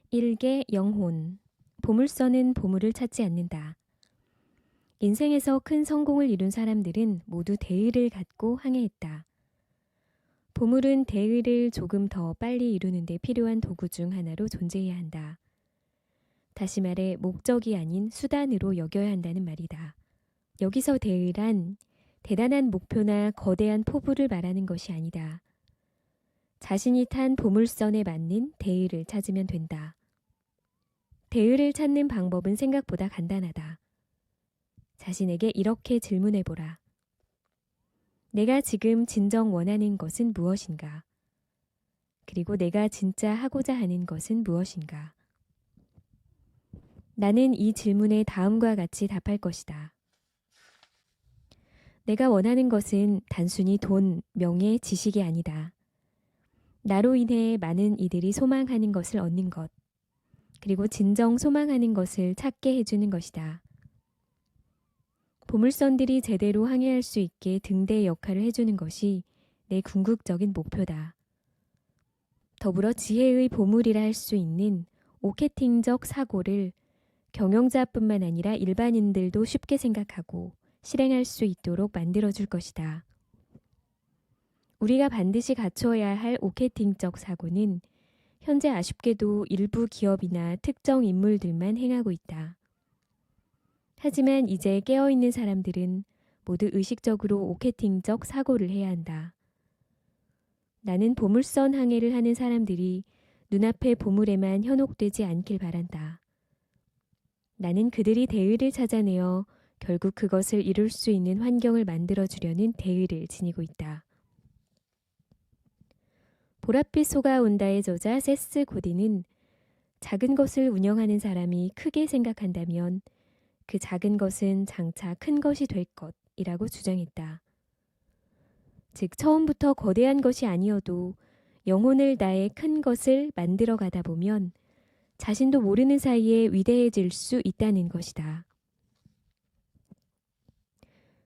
일개 영혼. 보물선은 보물을 찾지 않는다. 인생에서 큰 성공을 이룬 사람들은 모두 대의를 갖고 항해했다. 보물은 대의를 조금 더 빨리 이루는 데 필요한 도구 중 하나로 존재해야 한다. 다시 말해 목적이 아닌 수단으로 여겨야 한다는 말이다. 여기서 대의란 대단한 목표나 거대한 포부를 말하는 것이 아니다. 자신이 탄 보물선에 맞는 대의를 찾으면 된다. 대의를 찾는 방법은 생각보다 간단하다. 자신에게 이렇게 질문해보라. 내가 지금 진정 원하는 것은 무엇인가? 그리고 내가 진짜 하고자 하는 것은 무엇인가? 나는 이 질문에 다음과 같이 답할 것이다. 내가 원하는 것은 단순히 돈, 명예, 지식이 아니다. 나로 인해 많은 이들이 소망하는 것을 얻는 것, 그리고 진정 소망하는 것을 찾게 해주는 것이다. 보물선들이 제대로 항해할 수 있게 등대 역할을 해주는 것이 내 궁극적인 목표다. 더불어 지혜의 보물이라 할 수 있는 오케팅적 사고를 경영자뿐만 아니라 일반인들도 쉽게 생각하고 실행할 수 있도록 만들어줄 것이다. 우리가 반드시 갖춰야 할 오케팅적 사고는 현재 아쉽게도 일부 기업이나 특정 인물들만 행하고 있다. 하지만 이제 깨어있는 사람들은 모두 의식적으로 오케팅적 사고를 해야 한다. 나는 보물선 항해를 하는 사람들이 눈앞의 보물에만 현혹되지 않길 바란다. 나는 그들이 대의를 찾아내어 결국 그것을 이룰 수 있는 환경을 만들어주려는 대의를 지니고 있다. 보랏빛 소가 온다의 저자 세스 고디는 작은 것을 운영하는 사람이 크게 생각한다면 그 작은 것은 장차 큰 것이 될 것이라고 주장했다. 즉 처음부터 거대한 것이 아니어도 영혼을 다해 큰 것을 만들어 가다 보면 자신도 모르는 사이에 위대해질 수 있다는 것이다.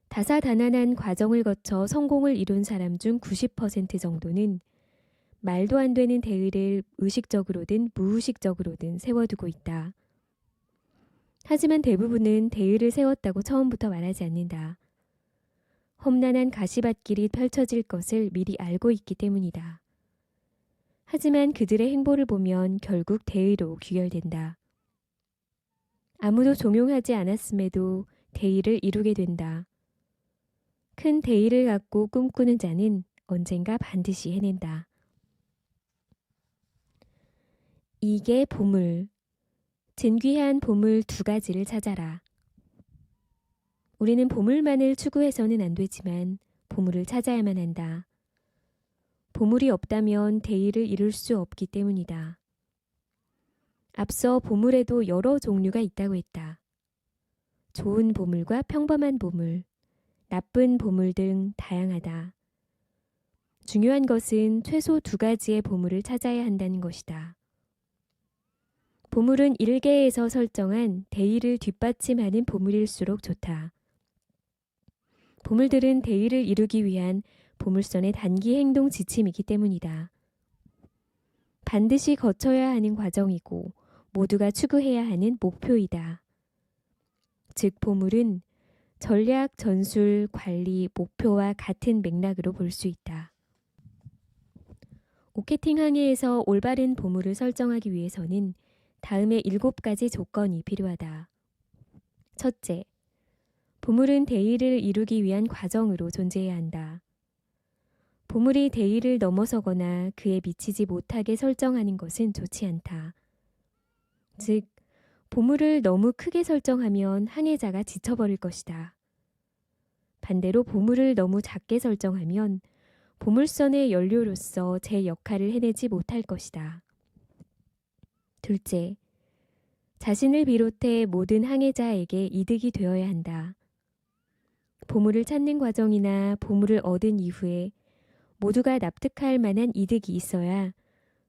다사다난한 과정을 거쳐 성공을 이룬 사람 중 90% 정도는 말도 안 되는 대의를 의식적으로든 무의식적으로든 세워두고 있다. 하지만 대부분은 대의를 세웠다고 처음부터 말하지 않는다. 험난한 가시밭길이 펼쳐질 것을 미리 알고 있기 때문이다. 하지만 그들의 행보를 보면 결국 대의로 귀결된다. 아무도 종용하지 않았음에도 대의를 이루게 된다. 큰 대의를 갖고 꿈꾸는 자는 언젠가 반드시 해낸다. 이게 보물. 진귀한 보물 2가지를 찾아라. 우리는 보물만을 추구해서는 안 되지만 보물을 찾아야만 한다. 보물이 없다면 대의를 이룰 수 없기 때문이다. 앞서 보물에도 여러 종류가 있다고 했다. 좋은 보물과 평범한 보물, 나쁜 보물 등 다양하다. 중요한 것은 최소 2가지의 보물을 찾아야 한다는 것이다. 보물은 일개에서 설정한 대의를 뒷받침하는 보물일수록 좋다. 보물들은 대의를 이루기 위한 보물선의 단기 행동 지침이기 때문이다. 반드시 거쳐야 하는 과정이고 모두가 추구해야 하는 목표이다. 즉 보물은 전략, 전술, 관리, 목표와 같은 맥락으로 볼 수 있다. 오케팅 항해에서 올바른 보물을 설정하기 위해서는 다음의 7가지 조건이 필요하다. 첫째, 보물은 대의를 이루기 위한 과정으로 존재해야 한다. 보물이 대의를 넘어서거나 그에 미치지 못하게 설정하는 것은 좋지 않다. 즉, 보물을 너무 크게 설정하면 항해자가 지쳐버릴 것이다. 반대로 보물을 너무 작게 설정하면 보물선의 연료로서 제 역할을 해내지 못할 것이다. 둘째, 자신을 비롯해 모든 항해자에게 이득이 되어야 한다. 보물을 찾는 과정이나 보물을 얻은 이후에 모두가 납득할 만한 이득이 있어야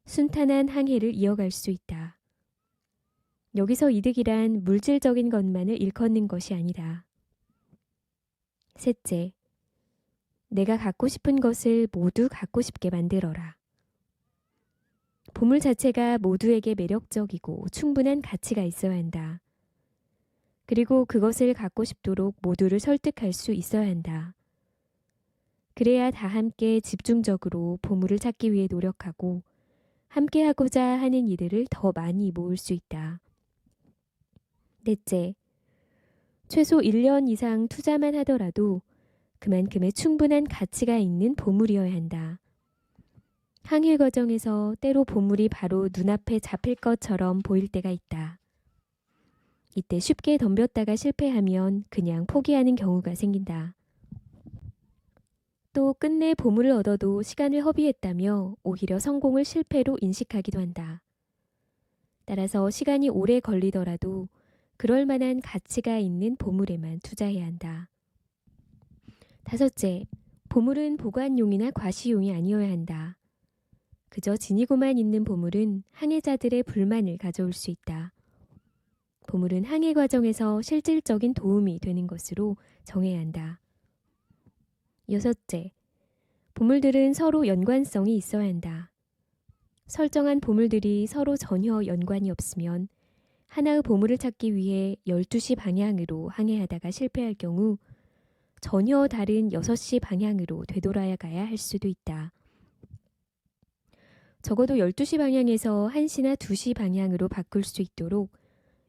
순탄한 항해를 이어갈 수 있다. 여기서 이득이란 물질적인 것만을 일컫는 것이 아니다. 셋째, 내가 갖고 싶은 것을 모두 갖고 싶게 만들어라. 보물 자체가 모두에게 매력적이고 충분한 가치가 있어야 한다. 그리고 그것을 갖고 싶도록 모두를 설득할 수 있어야 한다. 그래야 다 함께 집중적으로 보물을 찾기 위해 노력하고 함께 하고자 하는 이들을 더 많이 모을 수 있다. 넷째, 최소 1년 이상 투자만 하더라도 그만큼의 충분한 가치가 있는 보물이어야 한다. 항해 과정에서 때로 보물이 바로 눈앞에 잡힐 것처럼 보일 때가 있다. 이때 쉽게 덤볐다가 실패하면 그냥 포기하는 경우가 생긴다. 또 끝내 보물을 얻어도 시간을 허비했다며 오히려 성공을 실패로 인식하기도 한다. 따라서 시간이 오래 걸리더라도 그럴 만한 가치가 있는 보물에만 투자해야 한다. 다섯째, 보물은 보관용이나 과시용이 아니어야 한다. 그저 지니고만 있는 보물은 항해자들의 불만을 가져올 수 있다. 보물은 항해 과정에서 실질적인 도움이 되는 것으로 정해야 한다. 여섯째, 보물들은 서로 연관성이 있어야 한다. 설정한 보물들이 서로 전혀 연관이 없으면 하나의 보물을 찾기 위해 12시 방향으로 항해하다가 실패할 경우 전혀 다른 6시 방향으로 되돌아야 가야 할 수도 있다. 적어도 12시 방향에서 1시나 2시 방향으로 바꿀 수 있도록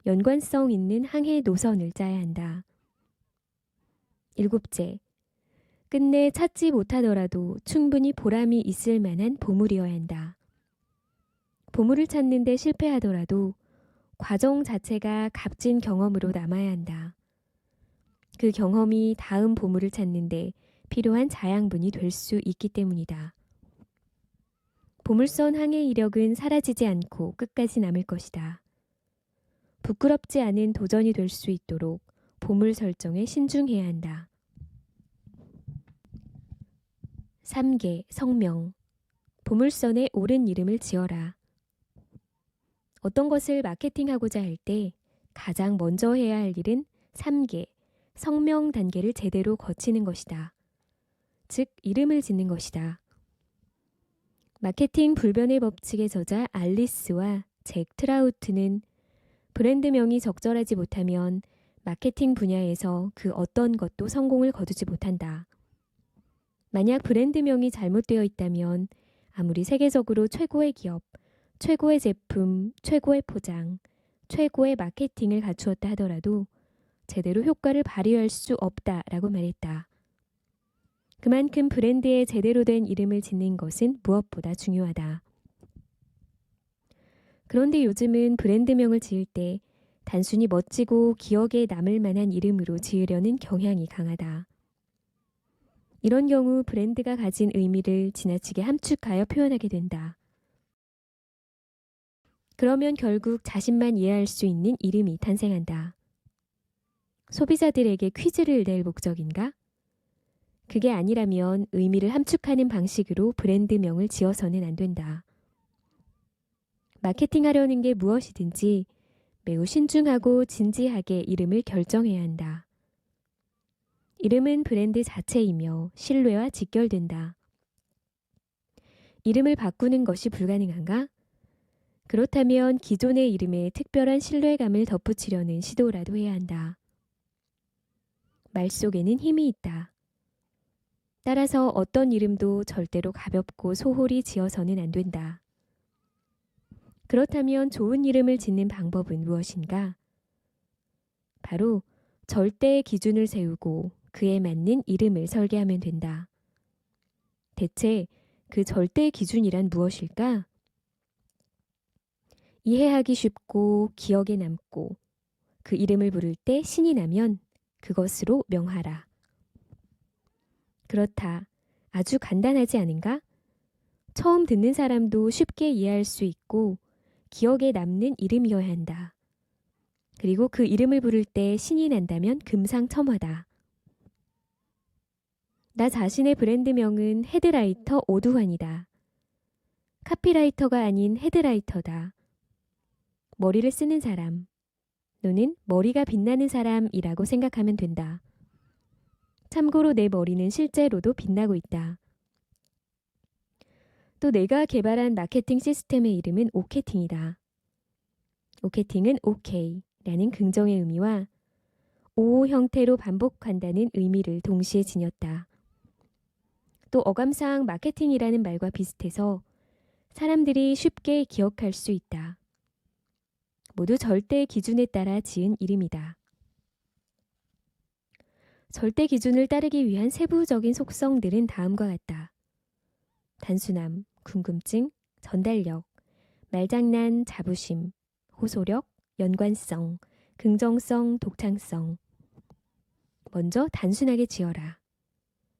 연관성 있는 항해 노선을 짜야 한다. 일곱째, 끝내 찾지 못하더라도 충분히 보람이 있을 만한 보물이어야 한다. 보물을 찾는데 실패하더라도 과정 자체가 값진 경험으로 남아야 한다. 그 경험이 다음 보물을 찾는데 필요한 자양분이 될 수 있기 때문이다. 보물선 항해 이력은 사라지지 않고 끝까지 남을 것이다. 부끄럽지 않은 도전이 될 수 있도록 보물 설정에 신중해야 한다. 3개 성명. 보물선에 옳은 이름을 지어라. 어떤 것을 마케팅하고자 할 때 가장 먼저 해야 할 일은 3개 성명 단계를 제대로 거치는 것이다. 즉, 이름을 짓는 것이다. 마케팅 불변의 법칙의 저자 알리스와 잭 트라우트는 브랜드명이 적절하지 못하면 마케팅 분야에서 그 어떤 것도 성공을 거두지 못한다. 만약 브랜드명이 잘못되어 있다면 아무리 세계적으로 최고의 기업, 최고의 제품, 최고의 포장, 최고의 마케팅을 갖추었다 하더라도 제대로 효과를 발휘할 수 없다라고 말했다. 그만큼 브랜드에 제대로 된 이름을 짓는 것은 무엇보다 중요하다. 그런데 요즘은 브랜드명을 지을 때 단순히 멋지고 기억에 남을 만한 이름으로 지으려는 경향이 강하다. 이런 경우 브랜드가 가진 의미를 지나치게 함축하여 표현하게 된다. 그러면 결국 자신만 이해할 수 있는 이름이 탄생한다. 소비자들에게 퀴즈를 낼 목적인가? 그게 아니라면 의미를 함축하는 방식으로 브랜드명을 지어서는 안 된다. 마케팅하려는 게 무엇이든지 매우 신중하고 진지하게 이름을 결정해야 한다. 이름은 브랜드 자체이며 신뢰와 직결된다. 이름을 바꾸는 것이 불가능한가? 그렇다면 기존의 이름에 특별한 신뢰감을 덧붙이려는 시도라도 해야 한다. 말 속에는 힘이 있다. 따라서 어떤 이름도 절대로 가볍고 소홀히 지어서는 안 된다. 그렇다면 좋은 이름을 짓는 방법은 무엇인가? 바로 절대의 기준을 세우고 그에 맞는 이름을 설계하면 된다. 대체 그 절대의 기준이란 무엇일까? 이해하기 쉽고 기억에 남고 그 이름을 부를 때 신이 나면 그것으로 명하라. 그렇다. 아주 간단하지 않은가? 처음 듣는 사람도 쉽게 이해할 수 있고 기억에 남는 이름이어야 한다. 그리고 그 이름을 부를 때 신이 난다면 금상첨화다. 나 자신의 브랜드명은 헤드라이터 오두환이다. 카피라이터가 아닌 헤드라이터다. 머리를 쓰는 사람, 너는 머리가 빛나는 사람이라고 생각하면 된다. 참고로 내 머리는 실제로도 빛나고 있다. 또 내가 개발한 마케팅 시스템의 이름은 오케팅이다. 오케팅은 오케이라는 긍정의 의미와 오 형태로 반복한다는 의미를 동시에 지녔다. 또 어감상 마케팅이라는 말과 비슷해서 사람들이 쉽게 기억할 수 있다. 모두 절대 기준에 따라 지은 이름이다. 절대 기준을 따르기 위한 세부적인 속성들은 다음과 같다. 단순함, 궁금증, 전달력, 말장난, 자부심, 호소력, 연관성, 긍정성, 독창성. 먼저 단순하게 지어라.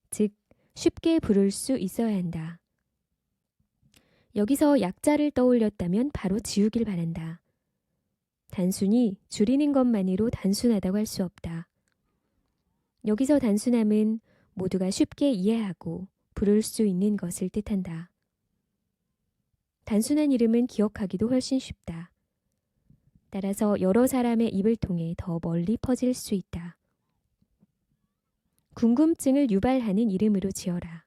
즉, 쉽게 부를 수 있어야 한다. 여기서 약자를 떠올렸다면 바로 지우길 바란다. 단순히 줄이는 것만으로 단순하다고 할 수 없다. 여기서 단순함은 모두가 쉽게 이해하고 부를 수 있는 것을 뜻한다. 단순한 이름은 기억하기도 훨씬 쉽다. 따라서 여러 사람의 입을 통해 더 멀리 퍼질 수 있다. 궁금증을 유발하는 이름으로 지어라.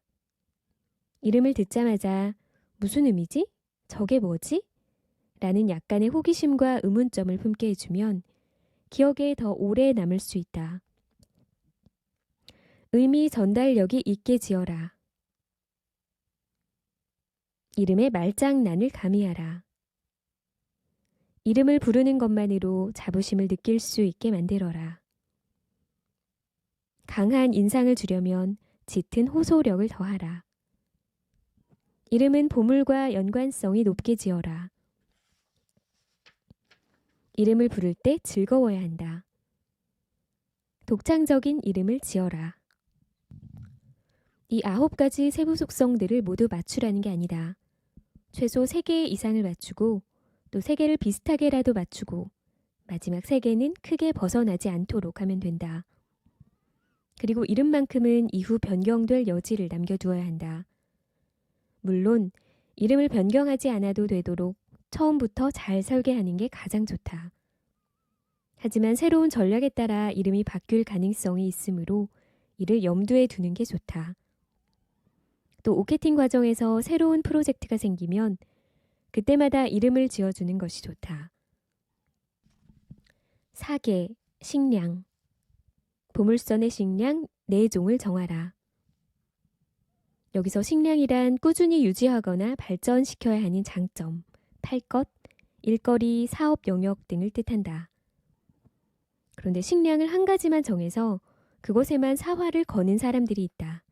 이름을 듣자마자 무슨 의미지? 저게 뭐지? 라는 약간의 호기심과 의문점을 품게 해주면 기억에 더 오래 남을 수 있다. 의미 전달력이 있게 지어라. 이름의 말장난을 가미하라. 이름을 부르는 것만으로 자부심을 느낄 수 있게 만들어라. 강한 인상을 주려면 짙은 호소력을 더하라. 이름은 보물과 연관성이 높게 지어라. 이름을 부를 때 즐거워야 한다. 독창적인 이름을 지어라. 이 9가지 세부 속성들을 모두 맞추라는 게 아니다. 최소 3개 이상을 맞추고 또 3개를 비슷하게라도 맞추고 마지막 3개는 크게 벗어나지 않도록 하면 된다. 그리고 이름만큼은 이후 변경될 여지를 남겨두어야 한다. 물론 이름을 변경하지 않아도 되도록 처음부터 잘 설계하는 게 가장 좋다. 하지만 새로운 전략에 따라 이름이 바뀔 가능성이 있으므로 이를 염두에 두는 게 좋다. 또 오케팅 과정에서 새로운 프로젝트가 생기면 그때마다 이름을 지어주는 것이 좋다. 사계, 식량. 보물선의 식량 4종을 정하라. 여기서 식량이란 꾸준히 유지하거나 발전시켜야 하는 장점, 팔 것, 일거리, 사업 영역 등을 뜻한다. 그런데 식량을 한 가지만 정해서 그것에만 사활을 거는 사람들이 있다.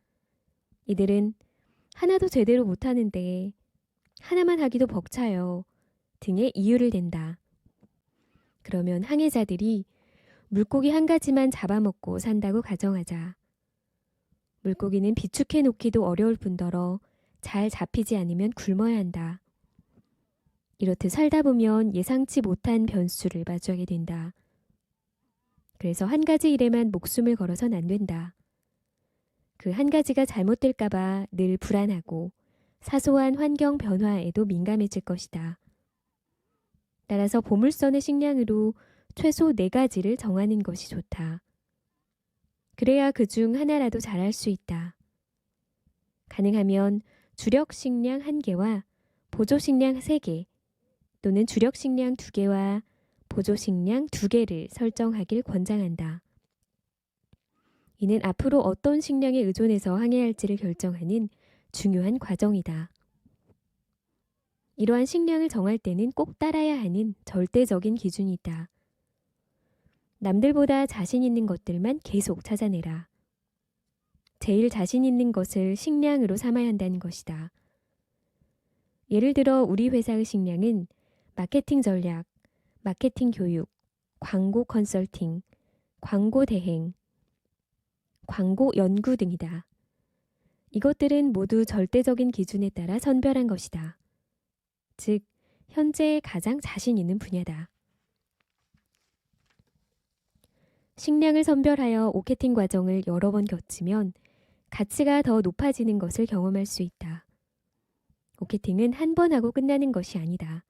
이들은 하나도 제대로 못하는데 하나만 하기도 벅차요 등의 이유를 댄다. 그러면 항해자들이 물고기 한 가지만 잡아먹고 산다고 가정하자. 물고기는 비축해 놓기도 어려울 뿐더러 잘 잡히지 않으면 굶어야 한다. 이렇듯 살다 보면 예상치 못한 변수를 마주하게 된다. 그래서 한 가지 일에만 목숨을 걸어선 안 된다. 그 한 가지가 잘못될까봐 늘 불안하고 사소한 환경 변화에도 민감해질 것이다. 따라서 보물선의 식량으로 최소 4가지를 정하는 것이 좋다. 그래야 그중 하나라도 잘할 수 있다. 가능하면 주력 식량 1개와 보조 식량 3개 또는 주력 식량 2개와 보조 식량 2개를 설정하길 권장한다. 이는 앞으로 어떤 식량에 의존해서 항해할지를 결정하는 중요한 과정이다. 이러한 식량을 정할 때는 꼭 따라야 하는 절대적인 기준이 있다. 남들보다 자신 있는 것들만 계속 찾아내라. 제일 자신 있는 것을 식량으로 삼아야 한다는 것이다. 예를 들어 우리 회사의 식량은 마케팅 전략, 마케팅 교육, 광고 컨설팅, 광고 대행, 광고 연구 등이다. 이것들은 모두 절대적인 기준에 따라 선별한 것이다. 즉, 현재 가장 자신 있는 분야다. 식량을 선별하여 오케팅 과정을 여러 번 거치면 가치가 더 높아지는 것을 경험할 수 있다. 오케팅은 한 번 하고 끝나는 것이 아니다.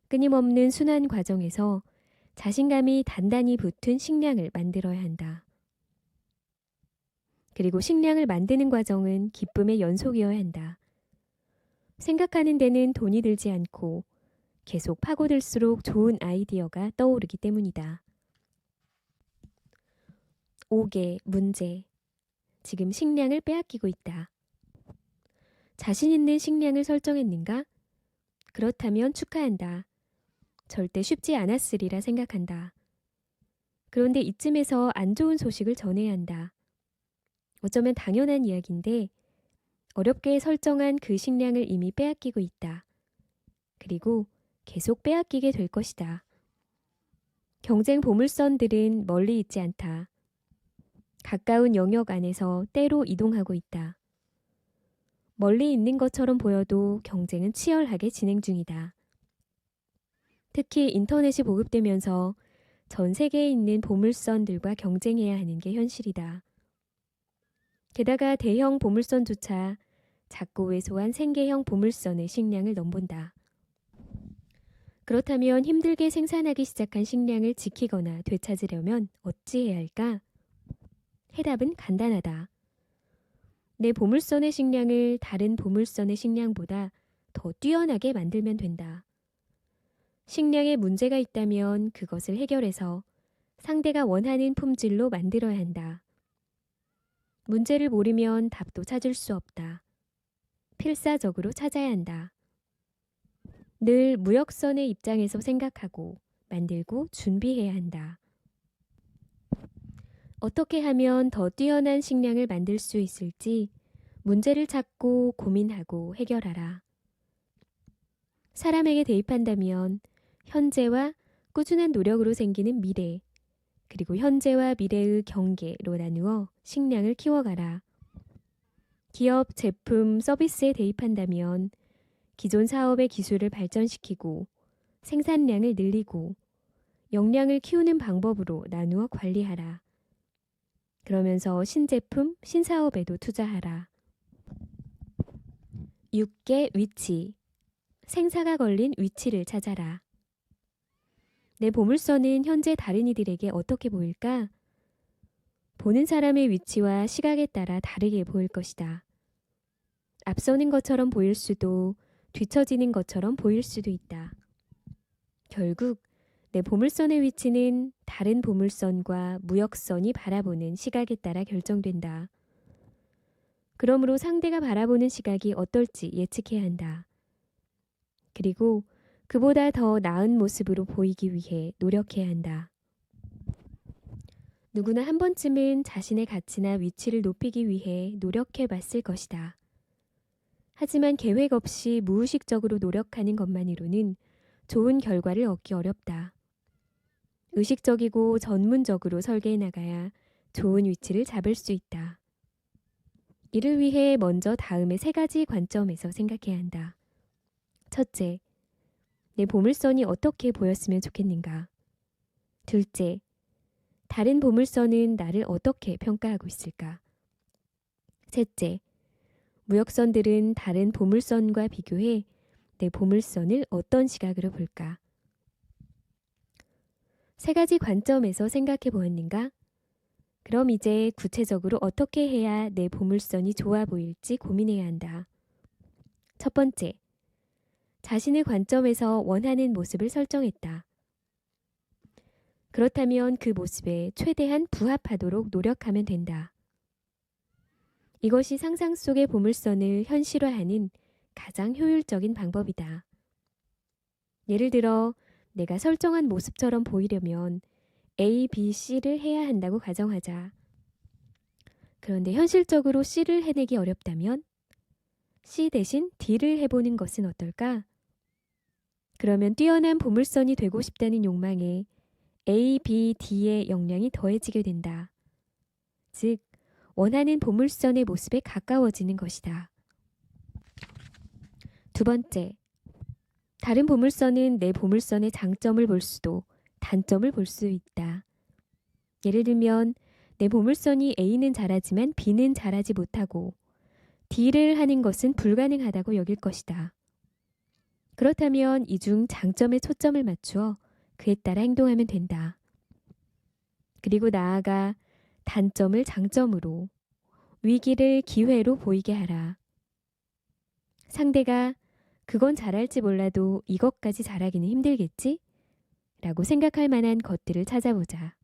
끊임없는 순환 과정에서 자신감이 단단히 붙은 식량을 만들어야 한다. 그리고 식량을 만드는 과정은 기쁨의 연속이어야 한다. 생각하는 데는 돈이 들지 않고 계속 파고들수록 좋은 아이디어가 떠오르기 때문이다. 5개 문제. 지금 식량을 빼앗기고 있다. 자신 있는 식량을 설정했는가? 그렇다면 축하한다. 절대 쉽지 않았으리라 생각한다. 그런데 이쯤에서 안 좋은 소식을 전해야 한다. 어쩌면 당연한 이야기인데 어렵게 설정한 그 식량을 이미 빼앗기고 있다. 그리고 계속 빼앗기게 될 것이다. 경쟁 보물선들은 멀리 있지 않다. 가까운 영역 안에서 때로 이동하고 있다. 멀리 있는 것처럼 보여도 경쟁은 치열하게 진행 중이다. 특히 인터넷이 보급되면서 전 세계에 있는 보물선들과 경쟁해야 하는 게 현실이다. 게다가 대형 보물선조차 작고 왜소한 생계형 보물선의 식량을 넘본다. 그렇다면 힘들게 생산하기 시작한 식량을 지키거나 되찾으려면 어찌해야 할까? 해답은 간단하다. 내 보물선의 식량을 다른 보물선의 식량보다 더 뛰어나게 만들면 된다. 식량에 문제가 있다면 그것을 해결해서 상대가 원하는 품질로 만들어야 한다. 문제를 모르면 답도 찾을 수 없다. 필사적으로 찾아야 한다. 늘 무역선의 입장에서 생각하고 만들고 준비해야 한다. 어떻게 하면 더 뛰어난 식량을 만들 수 있을지 문제를 찾고 고민하고 해결하라. 사람에게 대입한다면 현재와 꾸준한 노력으로 생기는 미래, 그리고 현재와 미래의 경계로 나누어 식량을 키워가라. 기업, 제품, 서비스에 대입한다면 기존 사업의 기술을 발전시키고 생산량을 늘리고 역량을 키우는 방법으로 나누어 관리하라. 그러면서 신제품, 신사업에도 투자하라. 6개 위치. 생사가 걸린 위치를 찾아라. 내 보물선은 현재 다른 이들에게 어떻게 보일까? 보는 사람의 위치와 시각에 따라 다르게 보일 것이다. 앞서는 것처럼 보일 수도 뒤처지는 것처럼 보일 수도 있다. 결국 내 보물선의 위치는 다른 보물선과 무역선이 바라보는 시각에 따라 결정된다. 그러므로 상대가 바라보는 시각이 어떨지 예측해야 한다. 그리고 그보다 더 나은 모습으로 보이기 위해 노력해야 한다. 누구나 한 번쯤은 자신의 가치나 위치를 높이기 위해 노력해 봤을 것이다. 하지만 계획 없이 무의식적으로 노력하는 것만으로는 좋은 결과를 얻기 어렵다. 의식적이고 전문적으로 설계해 나가야 좋은 위치를 잡을 수 있다. 이를 위해 먼저 다음의 3가지 관점에서 생각해야 한다. 첫째, 내 보물선이 어떻게 보였으면 좋겠는가? 둘째, 다른 보물선은 나를 어떻게 평가하고 있을까? 셋째, 무역선들은 다른 보물선과 비교해 내 보물선을 어떤 시각으로 볼까? 3가지 관점에서 생각해 보았는가? 그럼 이제 구체적으로 어떻게 해야 내 보물선이 좋아 보일지 고민해야 한다. 첫 번째, 자신의 관점에서 원하는 모습을 설정했다. 그렇다면 그 모습에 최대한 부합하도록 노력하면 된다. 이것이 상상 속의 보물선을 현실화하는 가장 효율적인 방법이다. 예를 들어 내가 설정한 모습처럼 보이려면 A, B, C를 해야 한다고 가정하자. 그런데 현실적으로 C를 해내기 어렵다면 C 대신 D를 해보는 것은 어떨까? 그러면 뛰어난 보물선이 되고 싶다는 욕망에 A, B, D의 역량이 더해지게 된다. 즉, 원하는 보물선의 모습에 가까워지는 것이다. 두 번째, 다른 보물선은 내 보물선의 장점을 볼 수도 단점을 볼 수 있다. 예를 들면 내 보물선이 A는 잘하지만 B는 잘하지 못하고 D를 하는 것은 불가능하다고 여길 것이다. 그렇다면 이 중 장점에 초점을 맞추어 그에 따라 행동하면 된다. 그리고 나아가 단점을 장점으로, 위기를 기회로 보이게 하라. 상대가 그건 잘할지 몰라도 이것까지 잘하기는 힘들겠지? 라고 생각할 만한 것들을 찾아보자.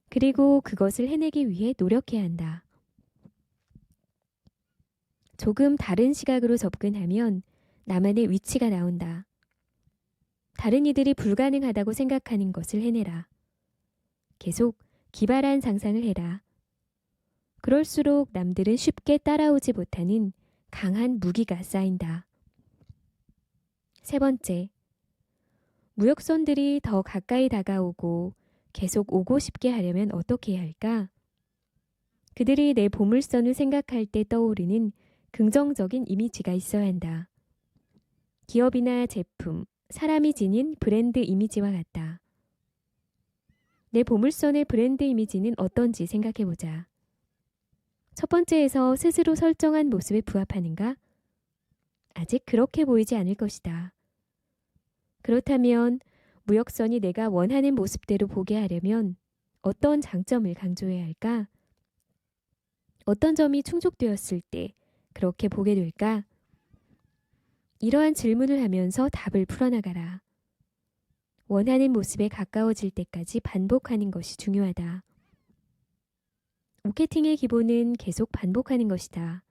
그리고 그것을 해내기 위해 노력해야 한다. 조금 다른 시각으로 접근하면 나만의 위치가 나온다. 다른 이들이 불가능하다고 생각하는 것을 해내라. 계속 기발한 상상을 해라. 그럴수록 남들은 쉽게 따라오지 못하는 강한 무기가 쌓인다. 세 번째, 무역선들이 더 가까이 다가오고 계속 오고 싶게 하려면 어떻게 해야 할까? 그들이 내 보물선을 생각할 때 떠오르는 긍정적인 이미지가 있어야 한다. 기업이나 제품, 사람이 지닌 브랜드 이미지와 같다. 내 보물선의 브랜드 이미지는 어떤지 생각해보자. 첫 번째에서 스스로 설정한 모습에 부합하는가? 아직 그렇게 보이지 않을 것이다. 그렇다면 무역선이 내가 원하는 모습대로 보게 하려면 어떤 장점을 강조해야 할까? 어떤 점이 충족되었을 때 그렇게 보게 될까? 이러한 질문을 하면서 답을 풀어나가라. 원하는 모습에 가까워질 때까지 반복하는 것이 중요하다. 마케팅의 기본은 계속 반복하는 것이다.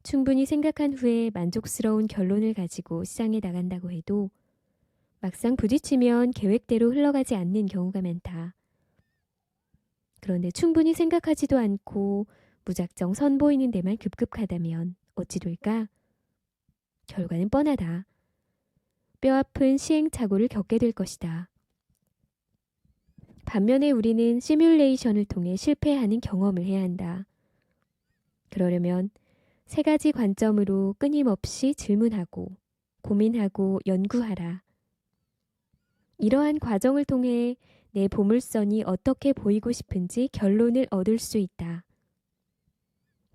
충분히 생각한 후에 만족스러운 결론을 가지고 시장에 나간다고 해도 막상 부딪히면 계획대로 흘러가지 않는 경우가 많다. 그런데 충분히 생각하지도 않고 무작정 선보이는 데만 급급하다면 어찌 될까? 결과는 뻔하다. 뼈아픈 시행착오를 겪게 될 것이다. 반면에 우리는 시뮬레이션을 통해 실패하는 경험을 해야 한다. 그러려면 세 가지 관점으로 끊임없이 질문하고 고민하고 연구하라. 이러한 과정을 통해 내 보물선이 어떻게 보이고 싶은지 결론을 얻을 수 있다.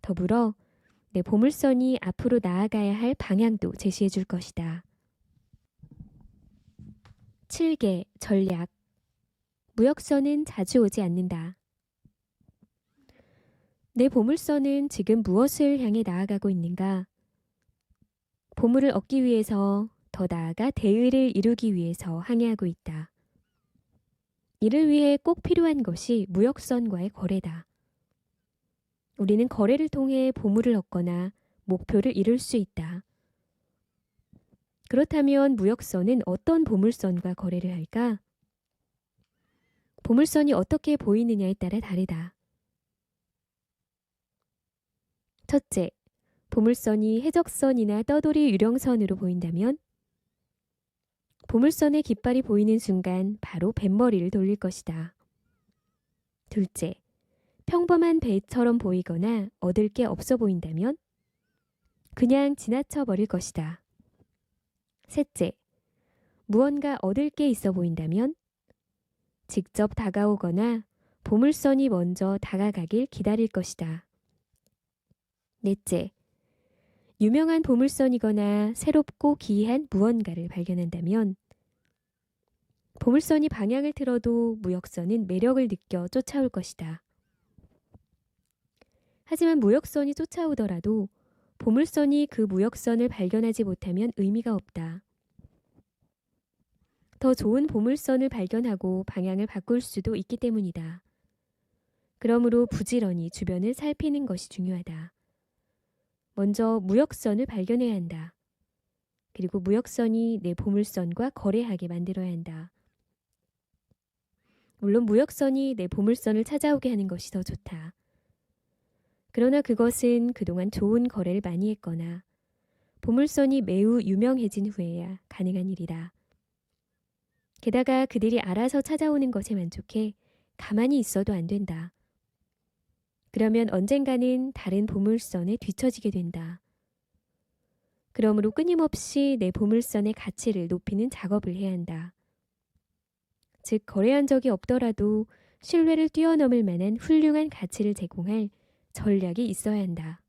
더불어 내 보물선이 앞으로 나아가야 할 방향도 제시해 줄 것이다. 7개 전략. 무역선은 자주 오지 않는다. 내 보물선은 지금 무엇을 향해 나아가고 있는가? 보물을 얻기 위해서, 더 나아가 대의를 이루기 위해서 항해하고 있다. 이를 위해 꼭 필요한 것이 무역선과의 거래다. 우리는 거래를 통해 보물을 얻거나 목표를 이룰 수 있다. 그렇다면 무역선은 어떤 보물선과 거래를 할까? 보물선이 어떻게 보이느냐에 따라 다르다. 첫째, 보물선이 해적선이나 떠돌이 유령선으로 보인다면 보물선의 깃발이 보이는 순간 바로 뱃머리를 돌릴 것이다. 둘째, 평범한 배처럼 보이거나 얻을 게 없어 보인다면 그냥 지나쳐 버릴 것이다. 셋째, 무언가 얻을 게 있어 보인다면 직접 다가오거나 보물선이 먼저 다가가길 기다릴 것이다. 넷째, 유명한 보물선이거나 새롭고 기이한 무언가를 발견한다면 보물선이 방향을 틀어도 무역선은 매력을 느껴 쫓아올 것이다. 하지만 무역선이 쫓아오더라도 보물선이 그 무역선을 발견하지 못하면 의미가 없다. 더 좋은 보물선을 발견하고 방향을 바꿀 수도 있기 때문이다. 그러므로 부지런히 주변을 살피는 것이 중요하다. 먼저 무역선을 발견해야 한다. 그리고 무역선이 내 보물선과 거래하게 만들어야 한다. 물론 무역선이 내 보물선을 찾아오게 하는 것이 더 좋다. 그러나 그것은 그동안 좋은 거래를 많이 했거나 보물선이 매우 유명해진 후에야 가능한 일이다. 게다가 그들이 알아서 찾아오는 것에 만족해 가만히 있어도 안 된다. 그러면 언젠가는 다른 보물선에 뒤처지게 된다. 그러므로 끊임없이 내 보물선의 가치를 높이는 작업을 해야 한다. 즉 거래한 적이 없더라도 신뢰를 뛰어넘을 만한 훌륭한 가치를 제공할 전략이 있어야 한다.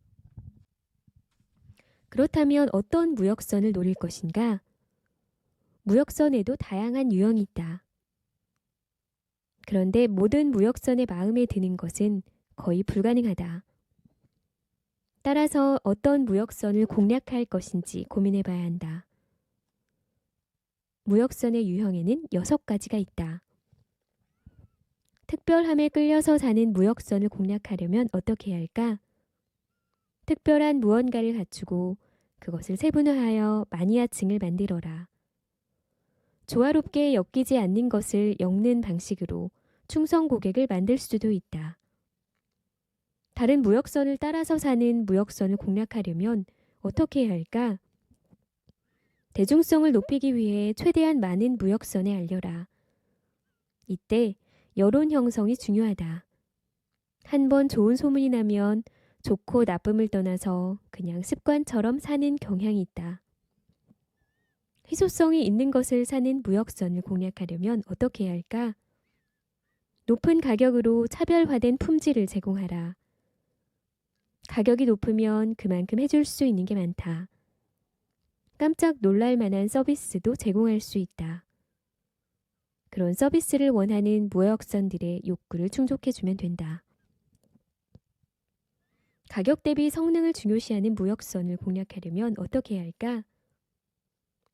그렇다면 어떤 무역선을 노릴 것인가? 무역선에도 다양한 유형이 있다. 그런데 모든 무역선의 마음에 드는 것은 거의 불가능하다. 따라서 어떤 무역선을 공략할 것인지 고민해 봐야 한다. 무역선의 유형에는 6가지가 있다. 특별함에 끌려서 사는 무역선을 공략하려면 어떻게 해야 할까? 특별한 무언가를 갖추고 그것을 세분화하여 마니아층을 만들어라. 조화롭게 엮이지 않는 것을 엮는 방식으로 충성 고객을 만들 수도 있다. 다른 무역선을 따라서 사는 무역선을 공략하려면 어떻게 해야 할까? 대중성을 높이기 위해 최대한 많은 무역선에 알려라. 이때 여론 형성이 중요하다. 한번 좋은 소문이 나면 좋고 나쁨을 떠나서 그냥 습관처럼 사는 경향이 있다. 희소성이 있는 것을 사는 무역선을 공략하려면 어떻게 해야 할까? 높은 가격으로 차별화된 품질을 제공하라. 가격이 높으면 그만큼 해줄 수 있는 게 많다. 깜짝 놀랄 만한 서비스도 제공할 수 있다. 그런 서비스를 원하는 무역선들의 욕구를 충족해주면 된다. 가격 대비 성능을 중요시하는 무역선을 공략하려면 어떻게 해야 할까?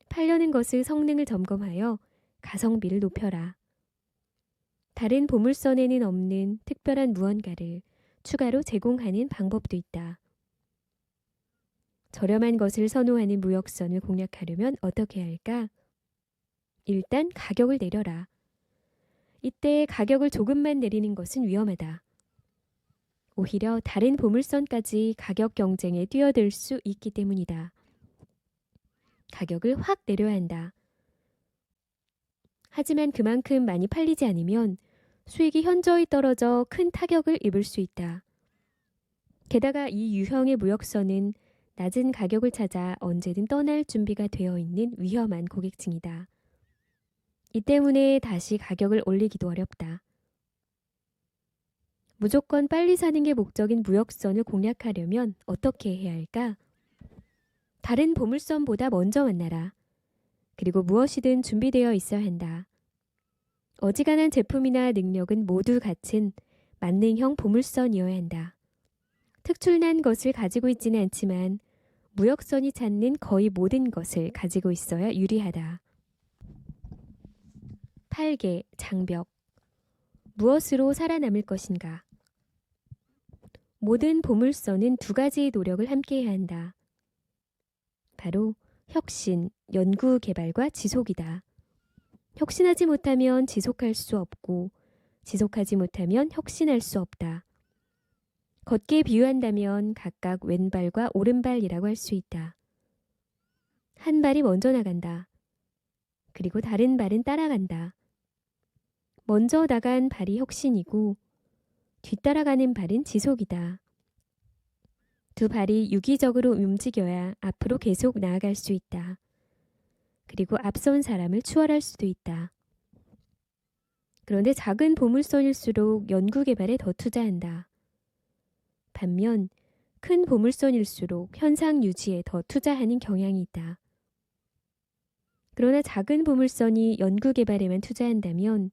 팔려는 것의 성능을 점검하여 가성비를 높여라. 다른 보물선에는 없는 특별한 무언가를 추가로 제공하는 방법도 있다. 저렴한 것을 선호하는 무역선을 공략하려면 어떻게 해야 할까? 일단 가격을 내려라. 이때 가격을 조금만 내리는 것은 위험하다. 오히려 다른 보물선까지 가격 경쟁에 뛰어들 수 있기 때문이다. 가격을 확 내려야 한다. 하지만 그만큼 많이 팔리지 않으면 수익이 현저히 떨어져 큰 타격을 입을 수 있다. 게다가 이 유형의 무역선은 낮은 가격을 찾아 언제든 떠날 준비가 되어 있는 위험한 고객층이다. 이 때문에 다시 가격을 올리기도 어렵다. 무조건 빨리 사는 게 목적인 무역선을 공략하려면 어떻게 해야 할까? 다른 보물선보다 먼저 만나라. 그리고 무엇이든 준비되어 있어야 한다. 어지간한 제품이나 능력은 모두 갖춘 만능형 보물선이어야 한다. 특출난 것을 가지고 있지는 않지만 무역선이 찾는 거의 모든 것을 가지고 있어야 유리하다. 8개 장벽. 무엇으로 살아남을 것인가? 모든 보물선은 2가지의 노력을 함께 해야 한다. 바로 혁신, 연구, 개발과 지속이다. 혁신하지 못하면 지속할 수 없고 지속하지 못하면 혁신할 수 없다. 걷기에 비유한다면 각각 왼발과 오른발이라고 할 수 있다. 한 발이 먼저 나간다. 그리고 다른 발은 따라간다. 먼저 나간 발이 혁신이고 뒤따라가는 발은 지속이다. 두 발이 유기적으로 움직여야 앞으로 계속 나아갈 수 있다. 그리고 앞선 사람을 추월할 수도 있다. 그런데 작은 보물선일수록 연구개발에 더 투자한다. 반면 큰 보물선일수록 현상 유지에 더 투자하는 경향이 있다. 그러나 작은 보물선이 연구개발에만 투자한다면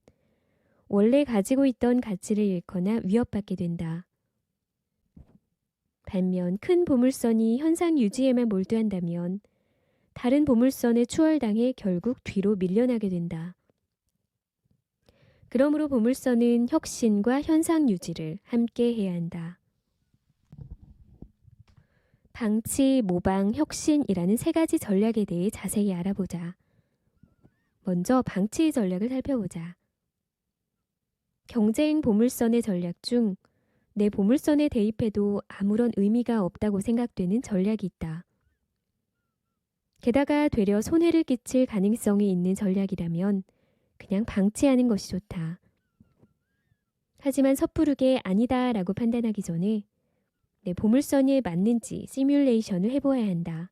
원래 가지고 있던 가치를 잃거나 위협받게 된다. 반면 큰 보물선이 현상 유지에만 몰두한다면 다른 보물선에 추월당해 결국 뒤로 밀려나게 된다. 그러므로 보물선은 혁신과 현상 유지를 함께 해야 한다. 방치, 모방, 혁신이라는 3가지 전략에 대해 자세히 알아보자. 먼저 방치 전략을 살펴보자. 경쟁 보물선의 전략 중 내 보물선에 대입해도 아무런 의미가 없다고 생각되는 전략이 있다. 게다가 되려 손해를 끼칠 가능성이 있는 전략이라면 그냥 방치하는 것이 좋다. 하지만 섣부르게 아니다라고 판단하기 전에 내 보물선에 맞는지 시뮬레이션을 해보아야 한다.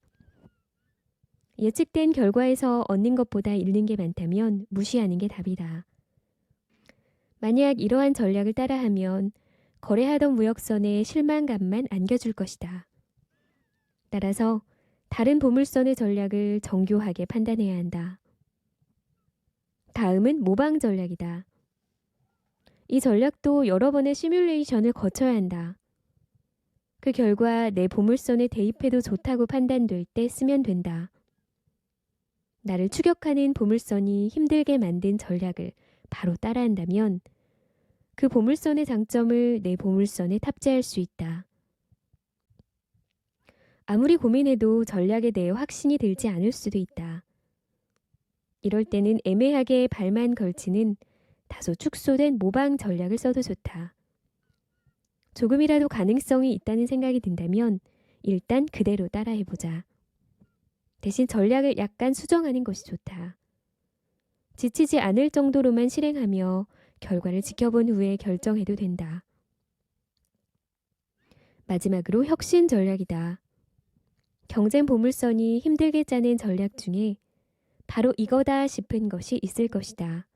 예측된 결과에서 얻는 것보다 잃는 게 많다면 무시하는 게 답이다. 만약 이러한 전략을 따라하면 거래하던 무역선에 실망감만 안겨줄 것이다. 따라서 다른 보물선의 전략을 정교하게 판단해야 한다. 다음은 모방 전략이다. 이 전략도 여러 번의 시뮬레이션을 거쳐야 한다. 그 결과 내 보물선에 대입해도 좋다고 판단될 때 쓰면 된다. 나를 추격하는 보물선이 힘들게 만든 전략을 바로 따라한다면 그 보물선의 장점을 내 보물선에 탑재할 수 있다. 아무리 고민해도 전략에 대해 확신이 들지 않을 수도 있다. 이럴 때는 애매하게 발만 걸치는 다소 축소된 모방 전략을 써도 좋다. 조금이라도 가능성이 있다는 생각이 든다면 일단 그대로 따라해보자. 대신 전략을 약간 수정하는 것이 좋다. 지치지 않을 정도로만 실행하며 결과를 지켜본 후에 결정해도 된다. 마지막으로 혁신 전략이다. 경쟁 보물선이 힘들게 짜낸 전략 중에 바로 이거다 싶은 것이 있을 것이다.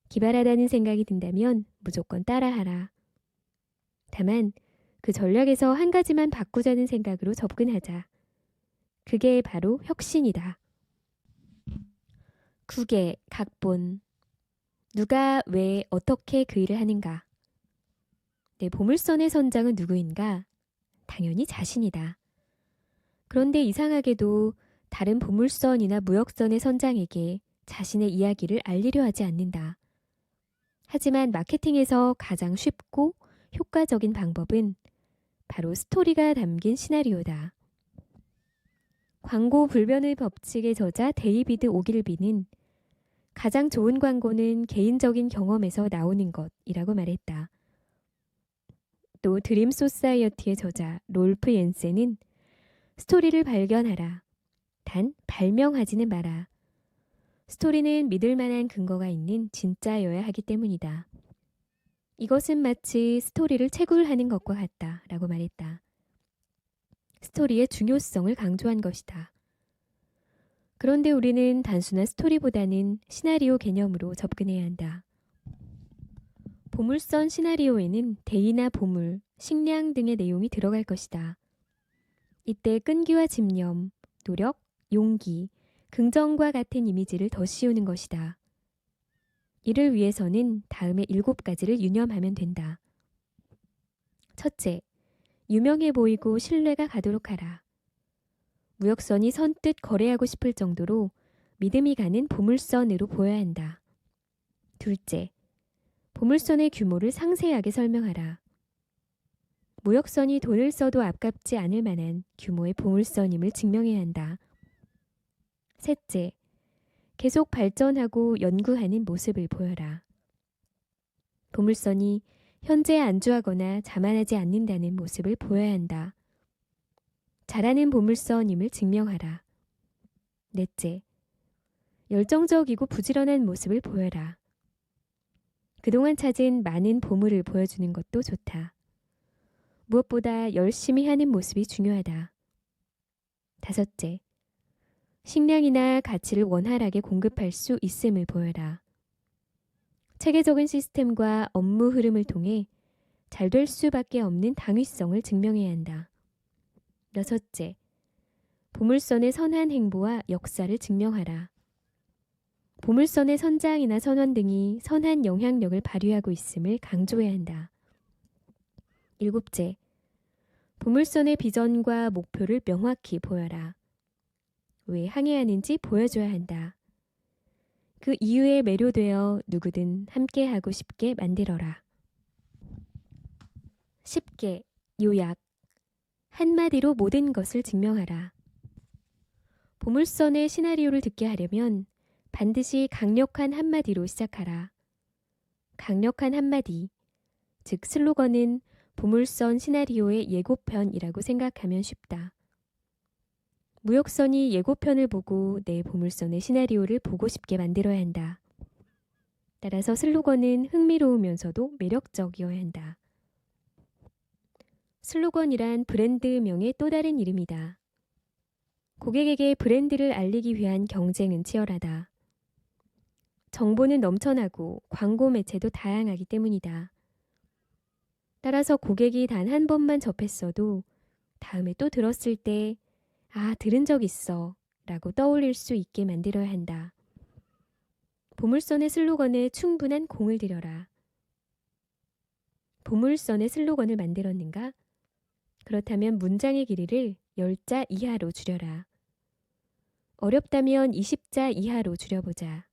기발하다는 생각이 든다면 무조건 따라하라. 다만 그 전략에서 한 가지만 바꾸자는 생각으로 접근하자. 그게 바로 혁신이다. 9개 각본. 누가 왜 어떻게 그 일을 하는가? 내 보물선의 선장은 누구인가? 당연히 자신이다. 그런데 이상하게도 다른 보물선이나 무역선의 선장에게 자신의 이야기를 알리려 하지 않는다. 하지만 마케팅에서 가장 쉽고 효과적인 방법은 바로 스토리가 담긴 시나리오다. 광고 불변의 법칙의 저자 데이비드 오길비는 가장 좋은 광고는 개인적인 경험에서 나오는 것이라고 말했다. 또 드림 소사이어티의 저자 롤프 옌센은 스토리를 발견하라. 단 발명하지는 마라. 스토리는 믿을 만한 근거가 있는 진짜여야 하기 때문이다. 이것은 마치 스토리를 채굴하는 것과 같다 라고 말했다. 스토리의 중요성을 강조한 것이다. 그런데 우리는 단순한 스토리보다는 시나리오 개념으로 접근해야 한다. 보물선 시나리오에는 대의나 보물, 식량 등의 내용이 들어갈 것이다. 이때 끈기와 집념, 노력, 용기, 긍정과 같은 이미지를 더 씌우는 것이다. 이를 위해서는 다음의 7가지를 유념하면 된다. 첫째, 유명해 보이고 신뢰가 가도록 하라. 무역선이 선뜻 거래하고 싶을 정도로 믿음이 가는 보물선으로 보여야 한다. 둘째, 보물선의 규모를 상세하게 설명하라. 무역선이 돈을 써도 아깝지 않을 만한 규모의 보물선임을 증명해야 한다. 셋째, 계속 발전하고 연구하는 모습을 보여라. 보물선이 현재 안주하거나 자만하지 않는다는 모습을 보여야 한다. 잘하는 보물선임을 증명하라. 넷째, 열정적이고 부지런한 모습을 보여라. 그동안 찾은 많은 보물을 보여주는 것도 좋다. 무엇보다 열심히 하는 모습이 중요하다. 다섯째, 식량이나 가치를 원활하게 공급할 수 있음을 보여라. 체계적인 시스템과 업무 흐름을 통해 잘 될 수밖에 없는 당위성을 증명해야 한다. 여섯째, 보물선의 선한 행보와 역사를 증명하라. 보물선의 선장이나 선원 등이 선한 영향력을 발휘하고 있음을 강조해야 한다. 일곱째, 보물선의 비전과 목표를 명확히 보여라. 왜 항해하는지 보여줘야 한다. 그 이유에 매료되어 누구든 함께하고 싶게 만들어라. 10개 요약. 한마디로 모든 것을 증명하라. 보물선의 시나리오를 듣게 하려면 반드시 강력한 한마디로 시작하라. 강력한 한마디, 즉 슬로건은 보물선 시나리오의 예고편이라고 생각하면 쉽다. 무역선이 예고편을 보고 내 보물선의 시나리오를 보고 싶게 만들어야 한다. 따라서 슬로건은 흥미로우면서도 매력적이어야 한다. 슬로건이란 브랜드명의 또 다른 이름이다. 고객에게 브랜드를 알리기 위한 경쟁은 치열하다. 정보는 넘쳐나고 광고 매체도 다양하기 때문이다. 따라서 고객이 단 한 번만 접했어도 다음에 또 들었을 때 아, 들은 적 있어 라고 떠올릴 수 있게 만들어야 한다. 보물선의 슬로건에 충분한 공을 들여라. 보물선의 슬로건을 만들었는가? 그렇다면 문장의 길이를 10자 이하로 줄여라. 어렵다면 20자 이하로 줄여보자.